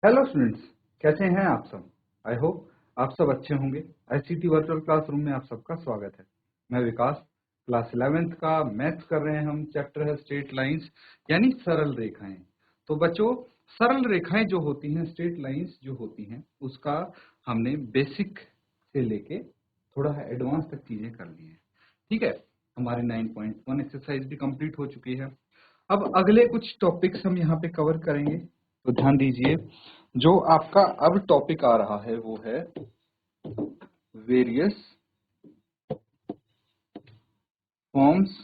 Hello students, कैसे हैं आप सब। आई होप आप सब अच्छे होंगे। आईसीटी वर्चुअल क्लासरूम में आप सबका स्वागत है। मैं विकास, क्लास 11th का मैथ्स कर रहे हैं। हम चैप्टर है स्ट्रेट लाइंस यानी सरल रेखाएं। तो बच्चों, सरल रेखाएं जो होती हैं, स्ट्रेट लाइंस जो होती हैं, उसका हमने बेसिक से लेके थोड़ा एडवांस तक चीजें कर ली हैं। ठीक है, हमारी 9.1 एक्सरसाइज भी कंप्लीट हो चुकी है। अब अगले कुछ टॉपिक्स हम यहाँ पे कवर करेंगे, तो ध्यान दीजिए। जो आपका अब टॉपिक आ रहा है वो है various forms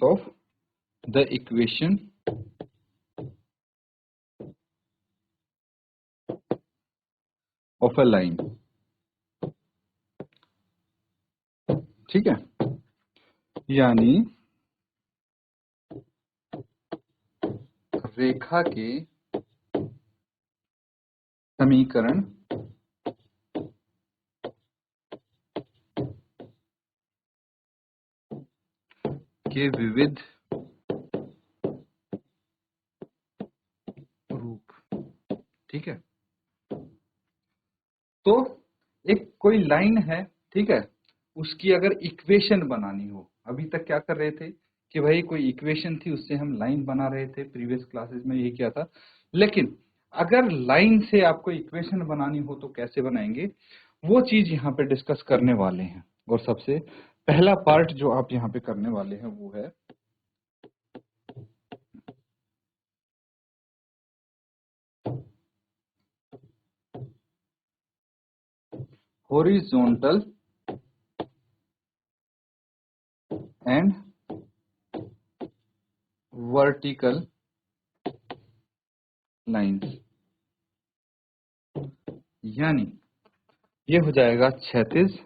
of the equation of a line. ठीक है, यानी रेखा के समीकरण के विविध रूप। ठीक है, तो एक कोई लाइन है, ठीक है, उसकी अगर इक्वेशन बनानी हो, अभी तक क्या कर रहे थे कि भाई कोई इक्वेशन थी, उससे हम लाइन बना रहे थे। प्रीवियस क्लासेस में यही किया था। लेकिन अगर लाइन से आपको इक्वेशन बनानी हो तो कैसे बनाएंगे, वो चीज यहाँ पे डिस्कस करने वाले हैं। और सबसे पहला पार्ट जो आप यहाँ पे करने वाले हैं वो है हॉरिजॉन्टल एंड वर्टिकल लाइंस। यानी ये हो जाएगा क्षैतिज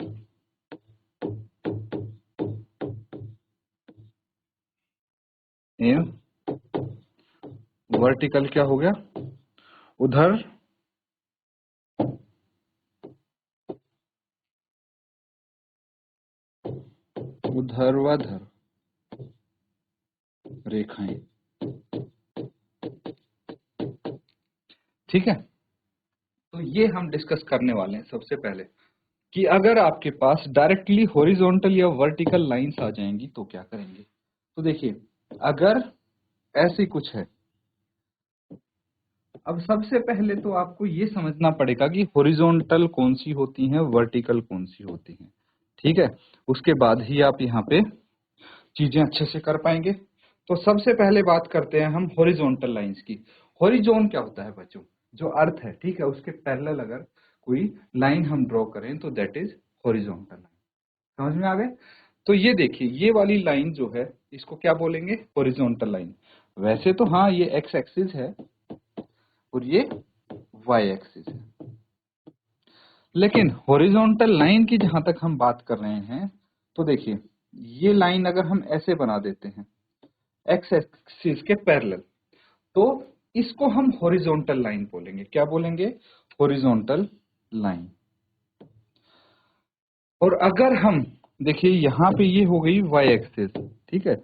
एवं वर्टिकल। क्या हो गया? उधर ऊर्ध्वाधर रेखाएं। ठीक है, तो ये हम डिस्कस करने वाले हैं सबसे पहले कि अगर आपके पास डायरेक्टली हॉरिजॉन्टल या वर्टिकल लाइंस आ जाएंगी तो क्या करेंगे। तो देखिए, अगर ऐसी कुछ है, अब सबसे पहले तो आपको ये समझना पड़ेगा कि हॉरिजॉन्टल कौन सी होती हैं, वर्टिकल कौन सी होती हैं। ठीक है, उसके बाद ही आप यहाँ पे चीजें अच्छे से कर पाएंगे। तो सबसे पहले बात करते हैं हम हॉरिजॉन्टल लाइंस की। हॉरिजॉन क्या होता है बच्चों? जो अर्थ है, ठीक है, उसके पैरेलल अगर कोई लाइन हम ड्रॉ करें तो दैट इज हॉरिजॉन्टल लाइन। समझ में आ गए? तो ये देखिए, ये वाली लाइन जो है इसको क्या बोलेंगे? Horizontal line. वैसे तो हाँ, ये एक्स एक्सिस है और ये वाई एक्सिस है, लेकिन हॉरिजॉन्टल लाइन की जहां तक हम बात कर रहे हैं तो देखिए, ये लाइन अगर हम ऐसे बना देते हैं एक्स एक्सिस के पैरेलल, तो इसको हम हॉरिजॉन्टल लाइन बोलेंगे। क्या बोलेंगे? Horizontal line. और अगर हम देखिए, यहां पे ये हो गई वाई एक्सिस, ठीक है,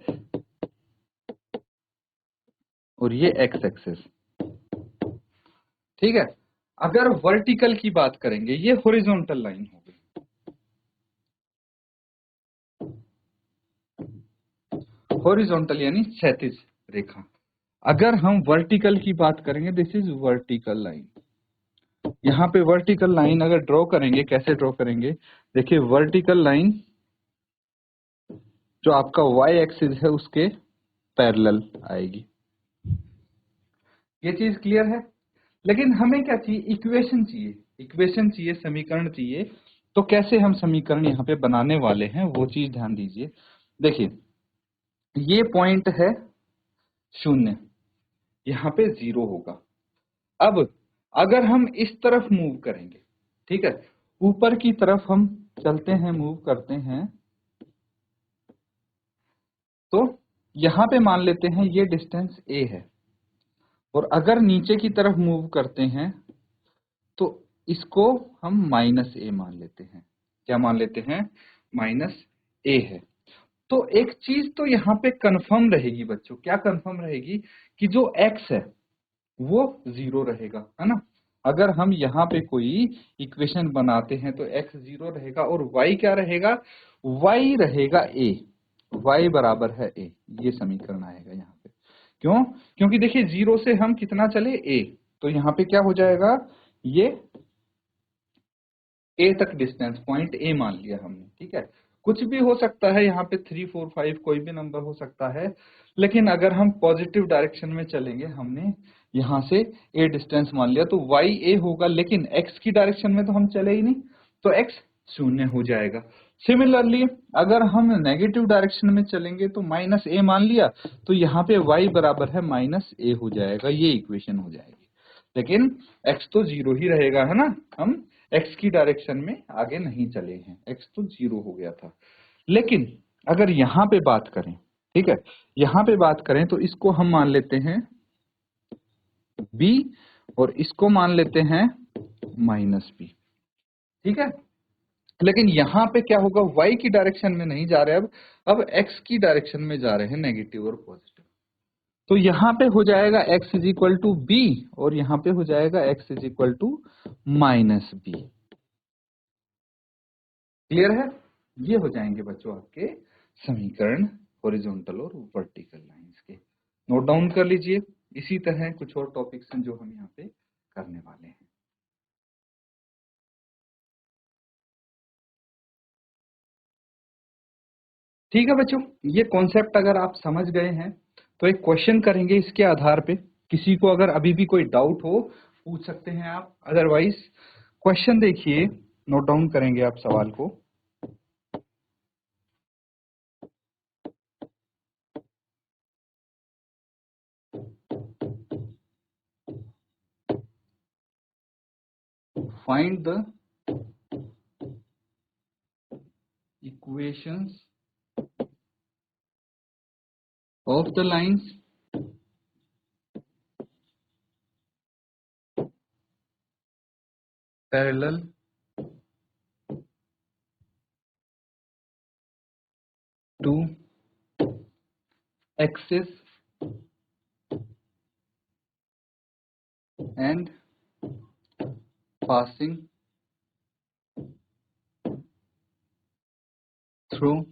और ये एक्स एक्सिस। ठीक है, अगर वर्टिकल की बात करेंगे, ये हॉरिजॉन्टल लाइन हो गई। हॉरिजॉन्टल यानी क्षैतिज रेखा। अगर हम वर्टिकल की बात करेंगे, दिस इज वर्टिकल लाइन। यहाँ पे वर्टिकल लाइन अगर ड्रॉ करेंगे, कैसे ड्रॉ करेंगे? देखिए, वर्टिकल लाइन जो आपका वाई एक्सिस है उसके पैरेलल आएगी। ये चीज क्लियर है? लेकिन हमें क्या चाहिए? इक्वेशन चाहिए। इक्वेशन चाहिए, समीकरण चाहिए। तो कैसे हम समीकरण यहाँ पे बनाने वाले हैं वो चीज ध्यान दीजिए। देखिए, ये पॉइंट है 0, यहाँ पे 0 होगा। अब अगर हम इस तरफ मूव करेंगे, ठीक है, ऊपर की तरफ हम चलते हैं, मूव करते हैं, तो यहां पे मान लेते हैं ये डिस्टेंस a है। और अगर नीचे की तरफ मूव करते हैं तो इसको हम -a मान लेते हैं। क्या मान लेते हैं? -a है। तो एक चीज तो यहाँ पे कंफर्म रहेगी बच्चों। क्या कंफर्म रहेगी? कि जो x है, वो 0 रहेगा, है ना। अगर हम यहाँ पे कोई इक्वेशन बनाते हैं तो x 0 रहेगा और y क्या रहेगा, y रहेगा a, y बराबर है a, ये समीकरण आएगा यहाँ पे। क्यों? क्योंकि देखिए 0 से हम कितना चले a, तो यहाँ पे क्या हो जाएगा, ये a तक डिस्टेंस पॉइंट a मान लिया हमने, ठीक है। कुछ भी हो सकता है यहाँ पे 3 4 5 कोई भी नंबर हो सकता है, लेकिन अगर हम पॉजिटिव डायरेक्शन में चलेंगे, हमने यहाँ से a डिस्टेंस मान लिया तो y a होगा, लेकिन x की डायरेक्शन में तो हम चले ही नहीं, तो x 0 हो जाएगा। सिमिलरली अगर हम नेगेटिव डायरेक्शन में चलेंगे तो माइनस a मान लिया, तो यहाँ पे y बराबर है माइनस a हो जाएगा, ये इक्वेशन हो जाएगी। लेकिन x तो 0 ही रहेगा, है ना, हम x की डायरेक्शन में आगे नहीं चले हैं, x तो 0 हो गया था। लेकिन अगर यहाँ पे बात करें, ठीक है, यहाँ पे बात करें तो इसको हम मान लेते हैं b और इसको मान लेते हैं माइनस b, ठीक है। लेकिन यहाँ पे क्या होगा, y की डायरेक्शन में नहीं जा रहे, अब x की डायरेक्शन में जा रहे हैं, नेगेटिव और पॉजिटिव। तो यहाँ पे हो जाएगा x is equal to B और यहाँ पे हो जाएगा x is equal to minus B. Clear है? ये हो जाएंगे बच्चों आपके समीकरण हॉरिजॉन्टल और वर्टिकल लाइंस के। नोट डाउन कर लीजिए। इसी तरह कुछ और टॉपिक्स हैं जो हम यहाँ पे करने वाले हैं। ठीक है बच्चों, ये कॉन्सेप्ट अगर आप समझ गए हैं तो एक क्वेश्चन करेंगे इसके आधार पे। किसी को अगर अभी भी कोई डाउट हो पूछ सकते हैं आप, अदरवाइज क्वेश्चन देखिए, नोट डाउन करेंगे आप सवाल को। Find the equations of the lines parallel to axis and passing through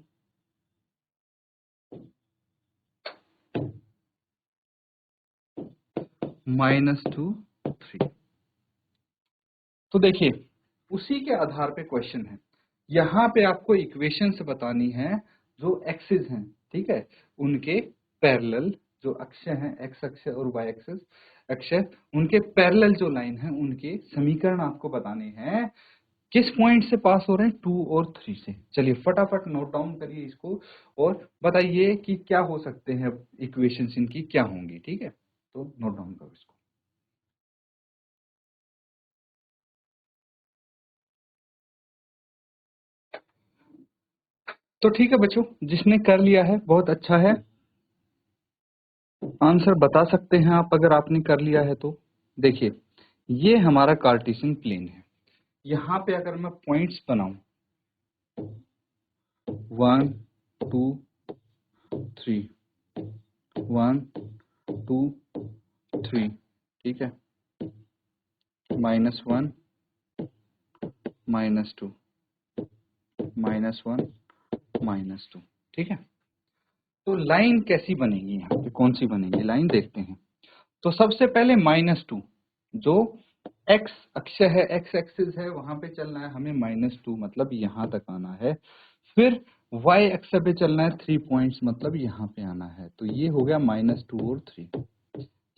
-2 3। तो देखिए उसी के आधार पे क्वेश्चन है। यहाँ पे आपको इक्वेशंस बतानी है जो एक्सिस हैं, ठीक है, उनके पैरेलल जो अक्ष हैं, एक्स अक्ष और वाई एक्सिस अक्ष, उनके पैरेलल जो लाइन है उनके समीकरण आपको बताने हैं। किस पॉइंट से पास हो रहे हैं, 2 और 3 से। चलिए फटाफट नोट डाउन करिए इसको और बताइए कि क्या हो सकते हैं इक्वेशंस, इनकी क्या होंगी, ठीक है। तो नोट डाउन करो इसको। तो ठीक है बच्चों, जिसने कर लिया है बहुत अच्छा है, आंसर बता सकते हैं आप अगर आपने कर लिया है तो। देखिए ये हमारा कार्टेशियन प्लेन है। यहाँ पे अगर मैं पॉइंट्स बनाऊं 1 2 3 1 2 3, ठीक है, -1 -2 -1 -2, ठीक है। तो लाइन कैसी बनेगी, यहाँ पे कौन सी बनेगी लाइन, देखते हैं। तो सबसे पहले -2 जो एक्स अक्ष है, एक्स एक्सिस है, वहां पे चलना है हमें -2, मतलब यहां तक आना है। फिर वाई अक्ष पे चलना है 3 पॉइंट्स, मतलब यहाँ पे आना है। तो ये हो गया -2 और 3,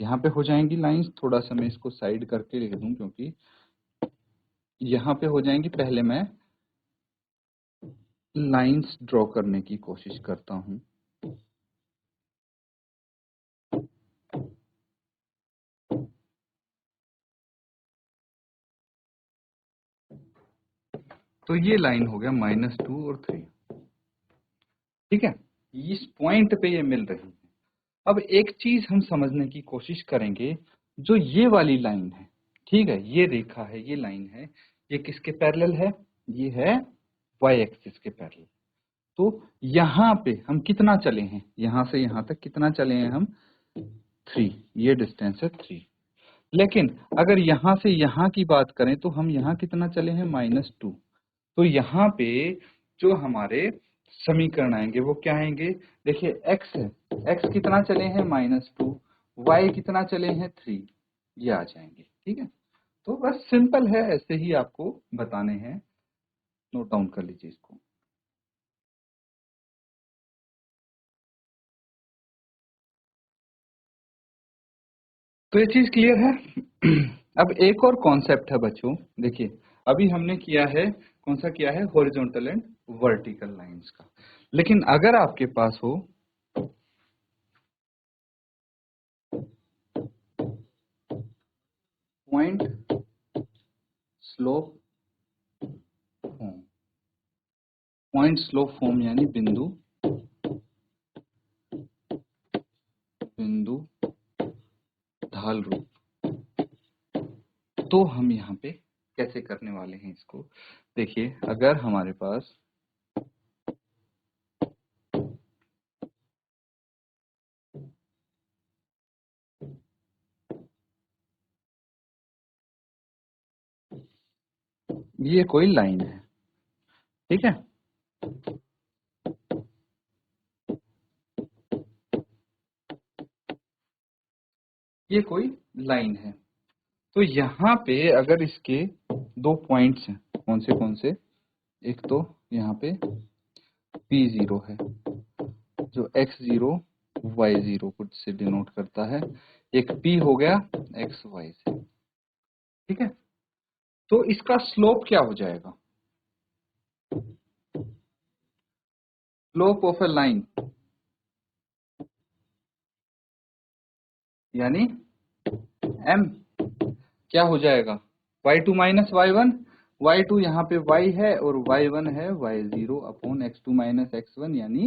यहाँ पे हो जाएंगी लाइंस। थोड़ा सा मैं इसको साइड करके लिख दूं क्योंकि यहाँ पे हो जाएंगी। पहले मैं लाइंस ड्रॉ करने की कोशिश करता हूं। तो ये लाइन हो गया -2 और 3, ठीक है। इस पॉइंट पे ये मिल रही है। अब एक चीज हम समझने की कोशिश करेंगे, जो ये वाली लाइन है, ठीक है, ये रेखा है, ये लाइन है, ये किसके पैरेलल है, ये है वाई एक्सिस के पैरेलल। तो यहाँ पे हम कितना चले हैं, यहाँ से यहाँ तक कितना चले हैं हम, 3, ये डिस्टेंस है 3। लेकिन अगर यहां से यहां की बात करें तो हम यहाँ कितना चले हैं, -2। तो यहाँ पे जो हमारे समीकरण आएंगे वो क्या आएंगे, देखिए x है, x कितना चले हैं -2, y कितना चले हैं 3, ये आ जाएंगे। ठीक है, तो बस सिंपल है, ऐसे ही आपको बताने हैं, नोट डाउन कर लीजिए इसको। तो ये चीज क्लियर है। अब एक और कॉन्सेप्ट है बच्चों, देखिए अभी हमने किया है, कौन सा किया है, हॉरिजॉन्टल एंड वर्टिकल लाइंस का। लेकिन अगर आपके पास हो point slope form, point slope form यानी बिंदु बिंदु ढाल रूप, तो हम यहाँ पे कैसे करने वाले हैं इसको, देखिए अगर हमारे पास ये कोई लाइन है, ठीक है, ये कोई लाइन है, तो यहाँ पे अगर इसके दो पॉइंट्स हैं, कौन से, एक तो यहाँ पे P0 है जो x0 y0 कुछ से डिनोट करता है, एक P हो गया xy से। ठीक है, तो इसका स्लोप क्या हो जाएगा, स्लोप ऑफ ए लाइन यानी m क्या हो जाएगा, y2 माइनस y1, y2 यहाँ पे y है और y1 है y0 upon x2 minus x1 यानी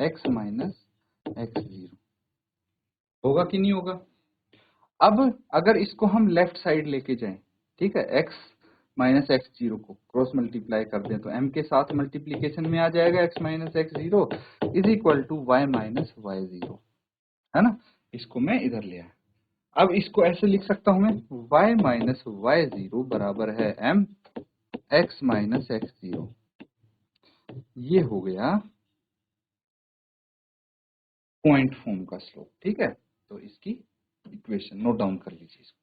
x माइनस x0। होगा कि नहीं होगा। अब अगर इसको हम लेफ्ट साइड लेके जाएं, ठीक है, x माइनस x0 को क्रॉस मल्टीप्लाई कर दें तो m के साथ मल्टीप्लीकेशन में आ जाएगा, x minus x0 is equal to y minus y0, है ना। इसको मैं इधर ले आया, अब इसको ऐसे लिख सकता हूं मैं, y माइनस y0 बराबर है m x माइनस x0। ये हो गया पॉइंट फॉर्म का स्लोप। ठीक है, तो इसकी इक्वेशन नोट डाउन कर लीजिए इसको।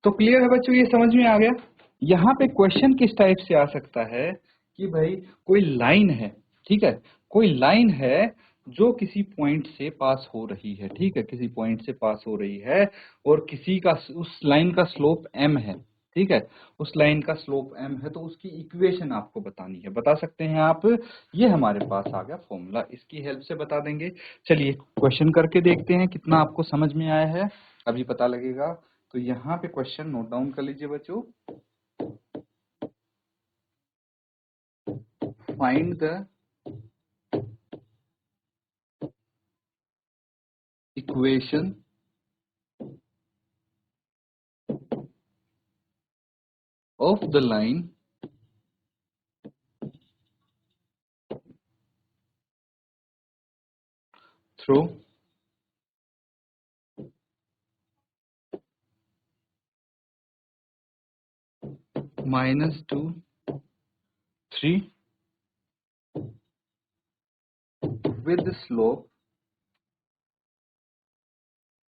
तो क्लियर है बच्चों, ये समझ में आ गया। यहाँ पे क्वेश्चन किस टाइप से आ सकता है कि भाई कोई लाइन है, ठीक है, कोई लाइन है जो किसी पॉइंट से पास हो रही है, ठीक है, किसी पॉइंट से पास हो रही है और किसी का उस लाइन का स्लोप m है, ठीक है, उस लाइन का स्लोप m है, तो उसकी इक्वेशन आपको बतानी है, बता सकते हैं आप। ये हमारे पास आ गया फॉर्मूला, इसकी हेल्प से बता देंगे। चलिए क्वेश्चन करके देखते हैं कितना आपको समझ में आया है, अभी पता लगेगा। तो यहाँ पे क्वेश्चन नोट डाउन कर लीजिए बच्चों, find the equation of the line through -2 3 with slope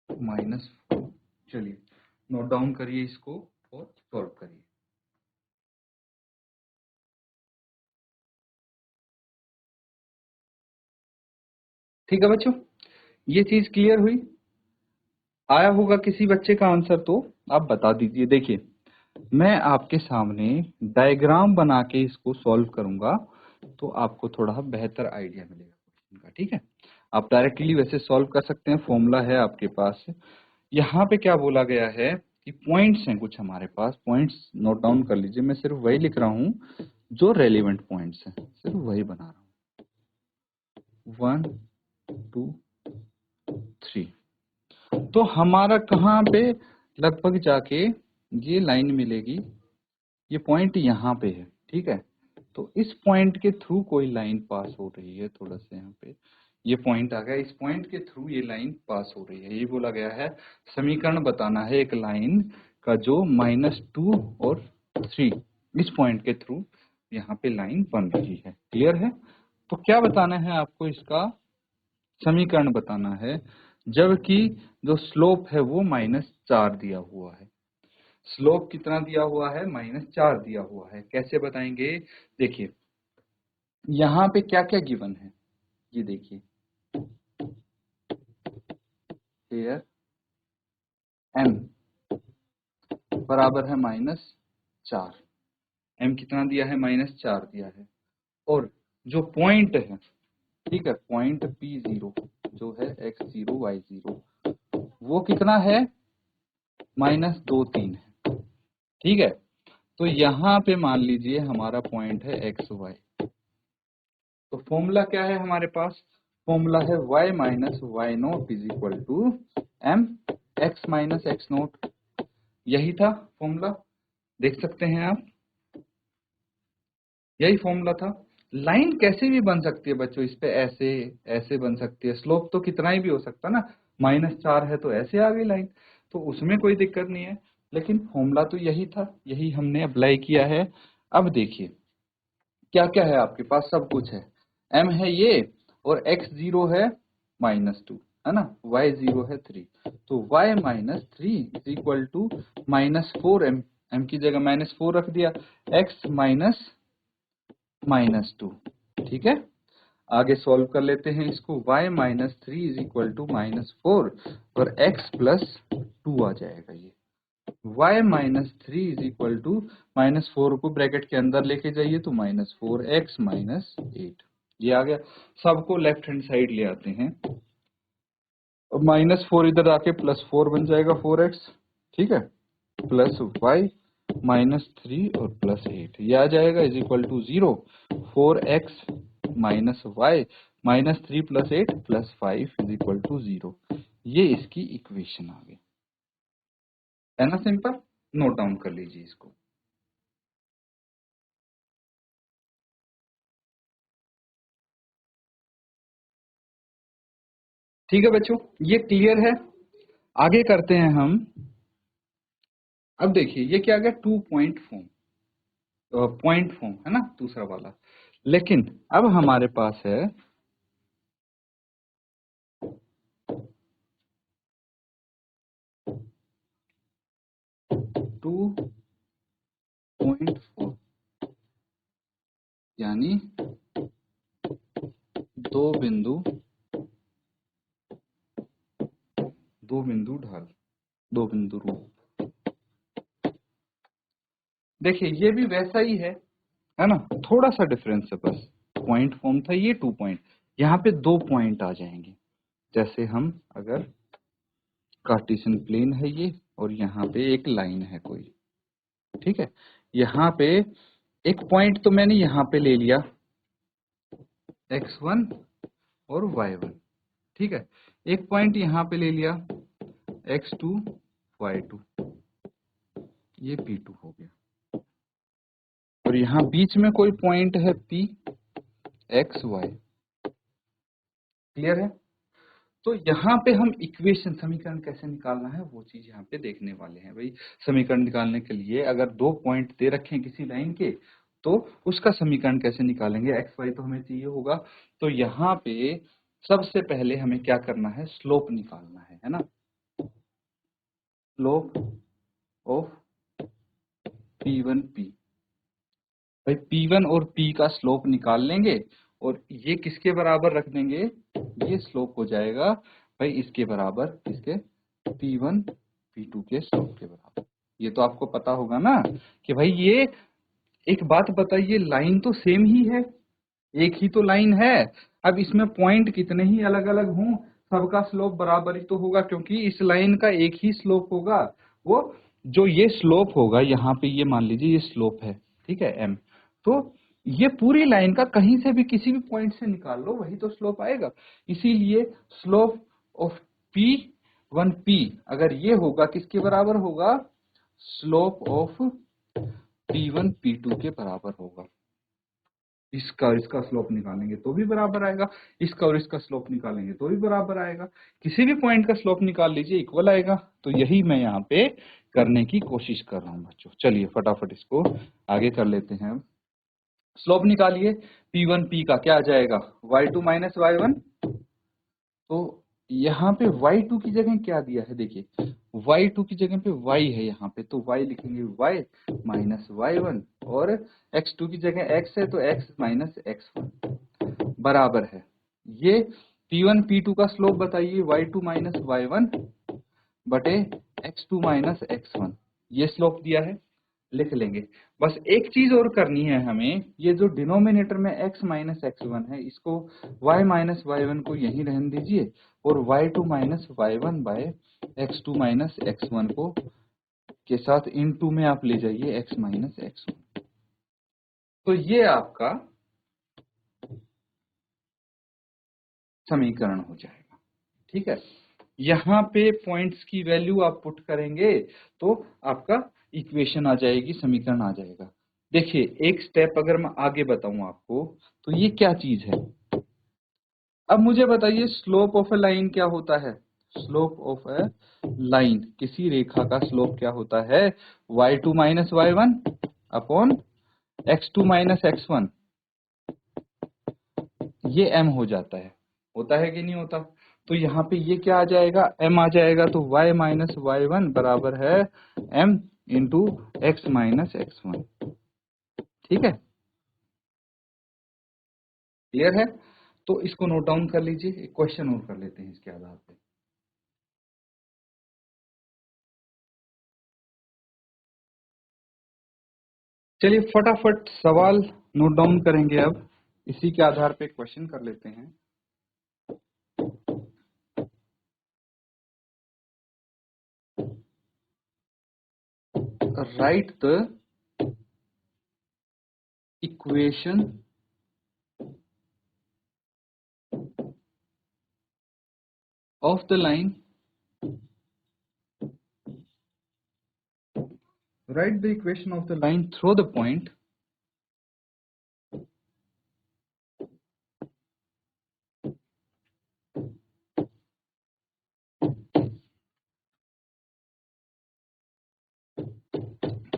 -4। चलिए नोट डाउन करिए इसको और सॉल्व करिए। ठीक है बच्चों, ये चीज क्लियर हुई, आया होगा किसी बच्चे का आंसर तो आप बता दीजिए। देखिए मैं आपके सामने डायग्राम बना के इसको सॉल्व करूंगा तो आपको थोड़ा बेहतर आइडिया मिलेगा क्वेश्चन का। ठीक है, आप डायरेक्टली वैसे सॉल्व कर सकते हैं, फॉर्मूला है आपके पास। यहाँ पे क्या बोला गया है कि पॉइंट्स हैं कुछ हमारे पास, पॉइंट्स नोट डाउन कर लीजिए, मैं सिर्फ वही लिख रहा हूँ जो रेलिवेंट पॉइंट्स हैं, सिर्फ वही बना रहा हूँ, 1 2 3। तो हमारा कहाँ पे लगभग जाके ये लाइन मिलेगी, ये पॉइंट यहाँ पे है, ठीक है, तो इस पॉइंट के थ्रू कोई लाइन पास हो रही है, थोड़ा सा यहाँ पे ये पॉइंट आ गया, इस पॉइंट के थ्रू ये लाइन पास हो रही है। ये बोला गया है समीकरण बताना है एक लाइन का जो -2 और 3 इस पॉइंट के थ्रू यहाँ पे लाइन बन रही है। क्लियर है? तो क्या बताना है आपको, इसका समीकरण बताना है, जबकि जो स्लोप है वो -4 दिया हुआ है। स्लोप कितना दिया हुआ है? -4 दिया हुआ है। कैसे बताएंगे? देखिए यहाँ पे क्या क्या गिवन है, ये देखिए, हेयर m बराबर है -4। m कितना दिया है? -4 दिया है। और जो पॉइंट है, ठीक है, पॉइंट P0 जो है x0 y0 वो कितना है? -2 3 है। ठीक है, तो यहाँ पे मान लीजिए हमारा पॉइंट है एक्स वाई। तो फॉर्मूला क्या है हमारे पास? फॉर्मूला है y minus Y not is equal to m x minus X not. यही था फॉर्मूला, देख सकते हैं आप, यही फॉर्मूला था। लाइन कैसे भी बन सकती है बच्चों, इस पे ऐसे ऐसे बन सकती है, स्लोप तो कितना ही भी हो सकता है ना, -4 है तो ऐसे आ गई लाइन, तो उसमें कोई दिक्कत नहीं है। लेकिन फॉर्मूला तो यही था, यही हमने अप्लाई किया है। अब देखिए क्या क्या है आपके पास, सब कुछ है। m है ये, और x0 है -2, है ना, y0 है 3, तो y -3 is equal to -4, m की जगह -4 रख दिया, x -2। ठीक है, आगे सॉल्व कर लेते हैं इसको। y -3 इज इक्वल टू -4 और x +2 आ जाएगा। ये y -3 इज इक्वल टू -4 को ब्रैकेट के अंदर लेके जाइए तो -4x -8, ये आ गया। सबको लेफ्ट हैंड साइड ले आते हैं, अब -4 इधर आके +4 बन जाएगा 4x, ठीक है, प्लस y -3 और +8 ये आ जाएगा is equal to 0। 4x -y -3 + 8 + 5 is equal to 0। ये इसकी इक्वेशन आ गई, है ना सिंपल। नोट डाउन कर लीजिए इसको। ठीक है बच्चों, ये क्लियर है। आगे करते हैं हम। अब देखिए ये क्या आ गया, 2 पॉइंट फॉर्म, पॉइंट फॉर्म है ना दूसरा वाला। लेकिन अब हमारे पास है 2.4, यानी दो बिंदु ढाल, दो बिंदु रूप। देखिए ये भी वैसा ही है ना, थोड़ा सा डिफरेंस है बस। पॉइंट फॉर्म था ये 2 पॉइंट, यहाँ पे 2 पॉइंट आ जाएंगे। जैसे हम अगर कार्टेशियन प्लेन है ये, और यहाँ पे एक लाइन है कोई, ठीक है, यहाँ पे एक पॉइंट तो मैंने यहाँ पे ले लिया x1 और y1, ठीक है, एक पॉइंट यहाँ पे ले लिया x2 y2, ये P2 हो गया। और यहाँ बीच में कोई पॉइंट है P x y। क्लियर है? तो यहाँ पे हम इक्वेशन, समीकरण कैसे निकालना है वो चीज यहाँ पे देखने वाले हैं भाई। समीकरण निकालने के लिए अगर 2 पॉइंट दे रखे हैं किसी लाइन के, तो उसका समीकरण कैसे निकालेंगे, एक्स वाई तो हमें चाहिए होगा। तो यहाँ पे सबसे पहले हमें क्या करना है, स्लोप निकालना है ना, स्लोप ऑफ P1 P। भाई P1 और P का स्लोप निकाल लेंगे, और ये किसके बराबर रख देंगे, ये स्लोप हो जाएगा भाई इसके बराबर, किसके, P1 P2 के स्लोप के बराबर। ये तो आपको पता होगा ना कि भाई ये, एक बात बताइए, लाइन तो सेम ही है, एक ही तो लाइन है। अब इसमें पॉइंट कितने ही अलग अलग हों, सबका स्लोप बराबर ही तो होगा, क्योंकि इस लाइन का एक ही स्लोप होगा। वो जो ये स्लोप होगा, यहाँ पे ये मान लीजिए ये स्लोप है, ठीक है, m, तो ये पूरी लाइन का कहीं से भी किसी भी पॉइंट से निकाल लो, वही तो स्लोप आएगा। इसीलिए स्लोप ऑफ P1P अगर ये होगा, किसके बराबर होगा, स्लोप ऑफ P1 P2 के बराबर होगा। इसका और इसका स्लोप निकालेंगे तो भी बराबर आएगा, इसका और इसका स्लोप निकालेंगे तो भी बराबर आएगा। किसी भी पॉइंट का स्लोप निकाल लीजिए, इक्वल आएगा। तो यही मैं यहाँ पे करने की कोशिश कर रहा हूँ बच्चों। चलिए फटाफट इसको आगे कर लेते हैं। स्लोप निकालिए, P1 का क्या आ जाएगा, y2 माइनस y1। तो यहाँ पे y2 की जगह क्या दिया है, देखिए y2 की जगह पे y है यहाँ पे, तो y लिखेंगे y माइनस y1, और x2 की जगह x है तो x माइनस x1 बराबर है। ये P1 P2 का स्लोप बताइए, y2 माइनस y1 बटे x2 माइनस x1, ये स्लोप दिया है, लिख लेंगे। बस एक चीज और करनी है हमें, ये जो डिनोमिनेटर में x माइनस x1 है, इसको y माइनस y1 को यहीं रहने दीजिए, और y2 minus y1 bye x2 minus x1 को के साथ इनटू में आप ले जाइए x माइनस x1। तो ये आपका समीकरण हो जाएगा। ठीक है, यहाँ पे पॉइंट्स की वैल्यू आप पुट करेंगे तो आपका इक्वेशन आ जाएगी, समीकरण आ जाएगा। देखिए एक स्टेप अगर मैं आगे बताऊं आपको, तो ये क्या चीज है। अब मुझे बताइए स्लोप ऑफ ए लाइन क्या होता है। स्लोप ऑफ ए लाइन, किसी रेखा का स्लोप क्या होता है, y2 minus y1 upon x2 minus x1, ये m हो जाता है कि नहीं होता। तो यहाँ पे ये क्या आ जाएगा, m आ जाएगा, तो y माइनस y1 बराबर है m into x minus x1। ठीक है, क्लियर है। तो इसको नोट डाउन कर लीजिए, एक क्वेश्चन और कर लेते हैं इसके आधार पे। चलिए फटाफट सवाल नोट डाउन करेंगे, अब इसी के आधार पे क्वेश्चन कर लेते हैं। Right the equation of the line, write the equation of the line through the point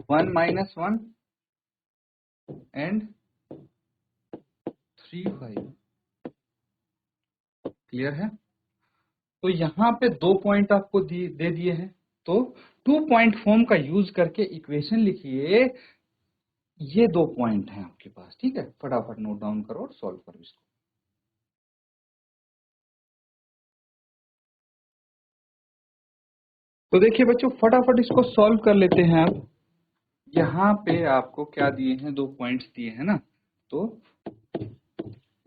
one minus one and 3 5। Clear है। तो यहाँ पे 2 पॉइंट आपको दे दिए हैं, तो 2 पॉइंट फॉर्म का यूज करके इक्वेशन लिखिए। ये 2 पॉइंट हैं आपके पास। ठीक है, फटाफट नोट डाउन करो और सॉल्व करो इसको। तो देखिए बच्चों फटाफट इसको सॉल्व कर लेते हैं। अब यहाँ पे आपको क्या दिए हैं, 2 पॉइंट्स दिए हैं ना। तो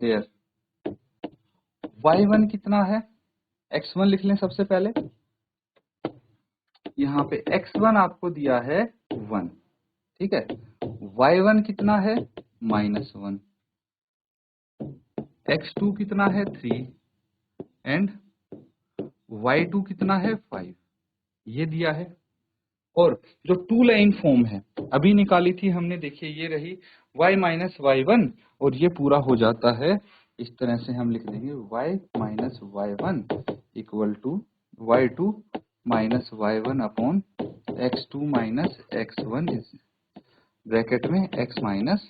हियर y1 कितना है, x1 लिख लें सबसे पहले। यहाँ पे x1 आपको दिया है 1। ठीक है, y1 कितना है -1, x2 कितना है 3 एंड y2 कितना है 5, ये दिया है। और जो 2 लाइन फॉर्म है अभी निकाली थी हमने, देखिए ये रही y माइनस y1, और ये पूरा हो जाता है इस तरह से, हम लिख देंगे y minus y1 equal to y2 minus y1 upon x2 minus x1 bracket में x माइनस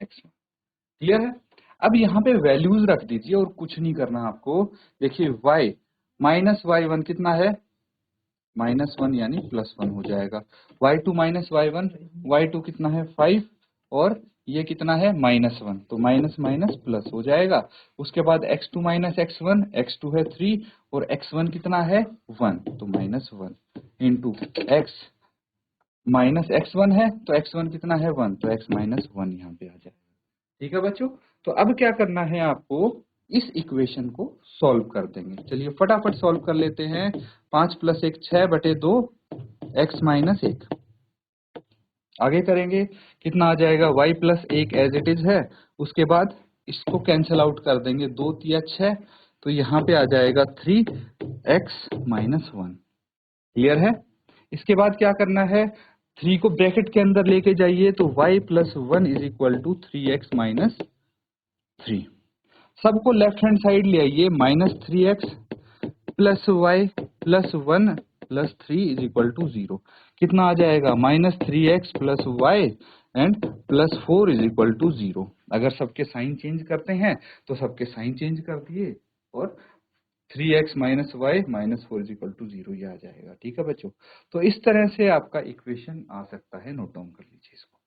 x1। क्लियर है। अब यहाँ पे वैल्यूज रख दीजिए और कुछ नहीं करना आपको। देखिए y माइनस y1 कितना है, -1 यानी +1 हो जाएगा। y2 माइनस y1, y2 कितना है 5, और ये कितना है -1, तो माइनस माइनस प्लस हो जाएगा। उसके बाद x2 माइनस x1, x2 है 3 और x1 कितना है 1, तो -1 इंटू x माइनस x1 है, तो x1 कितना है 1, तो x माइनस 1 यहाँ पे आ जाएगा। ठीक है बच्चों, तो अब क्या करना है आपको, इस इक्वेशन को सॉल्व कर देंगे। चलिए फटाफट सॉल्व कर लेते हैं। 5 + 1 6 बटे 2 x माइनस 1। आगे करेंगे, कितना आ जाएगा, y + 1 एज इट इज है। उसके बाद इसको कैंसिल आउट कर देंगे, 2 × 6, तो यहाँ पे आ जाएगा 3x - 1। क्लियर है। इसके बाद क्या करना है, 3 को ब्रैकेट के अंदर लेके जाइए तो y plus 1 is equal to 3x minus 3। सबको लेफ्ट हैंड साइड ले आइए, -3x plus Y plus 1 plus 3 is equal to 0। कितना आ जाएगा? -3x plus Y and plus 4 is equal to 0। अगर सबके साइन चेंज करते हैं तो सबके साइन चेंज कर दिए और 3x minus Y minus 4 is equal to 0 ये आ जाएगा। ठीक है बच्चों, तो इस तरह से आपका इक्वेशन आ सकता है, नोट डाउन कर लीजिए इसको।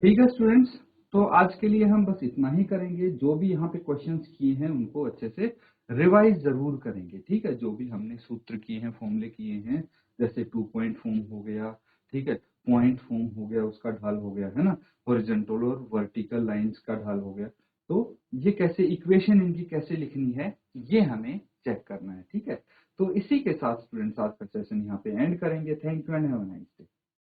ठीक है स्टूडेंट्स, तो आज के लिए हम बस इतना ही करेंगे। जो भी यहाँ पे क्वेश्चंस किए हैं उनको अच्छे से रिवाइज जरूर करेंगे। ठीक है, जो भी हमने सूत्र किए हैं, फॉर्मूले किए हैं, जैसे 2 पॉइंट फॉर्म हो गया, ठीक है, पॉइंट फॉर्म हो गया, उसका ढाल हो गया है ना, हॉरिजॉन्टल और वर्टिकल लाइंस का ढाल हो गया, तो ये कैसे इक्वेशन इनकी कैसे लिखनी है ये हमें चेक करना है। ठीक है, तो इसी के साथ स्टूडेंट्स आज का सेशन यहाँ पे एंड करेंगे। Thank you and have a nice